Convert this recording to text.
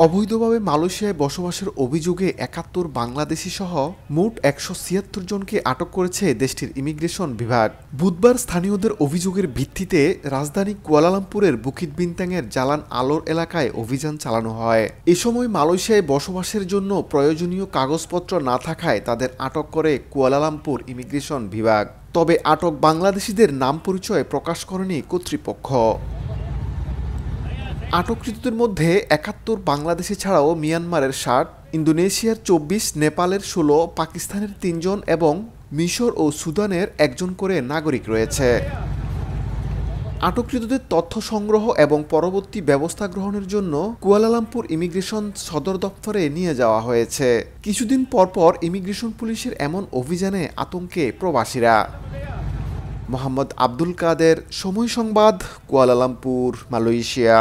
অবৈধভাবে মালয়েশিয়ায় বসবাসের অভিযোগে ৭১ বাংলাদেশি সহ মোট ১৭৬ জনকে আটক করেছে দেশটির ইমিগ্রেশন বিভাগ। বুধবার স্থানীয়দের অভিযোগের ভিত্তিতে রাজধানী কুয়ালালামপুরের বুকিত বিন্তাংয়ের জালান আলোর এলাকায় অভিযান চালানো হয়। এ সময় মালয়েশিয়ায় বসবাসের জন্য প্রয়োজনীয় কাগজপত্র না থাকায় তাদের আটক করে কুয়ালালামপুর ইমিগ্রেশন বিভাগ। তবে আটক বাংলাদেশিদের নাম পরিচয় প্রকাশ করেনি কর্তৃপক্ষ। আটককৃতদের মধ্যে ৭১ বাংলাদেশি ছাড়াও মিয়ানমারের ৬০, ইন্দোনেশিয়ার ২৪, নেপালের ১৬, পাকিস্তানের ৩ জন এবং মিশর ও সুদানের ১ জন করে নাগরিক রয়েছে। আটককৃতদের তথ্য সংগ্রহ এবং পরবর্তী ব্যবস্থা গ্রহণের জন্য কুয়ালালামপুর ইমিগ্রেশন সদর দপ্তরে নিয়ে যাওয়া হয়েছে। কিছুদিন পরপর ইমিগ্রেশন পুলিশের এমন অভিযানে আতঙ্কে প্রবাসীরা। মোহাম্মদ আব্দুল কাদের, সময় সংবাদ, কুয়ালালামপুর, মালয়েশিয়া।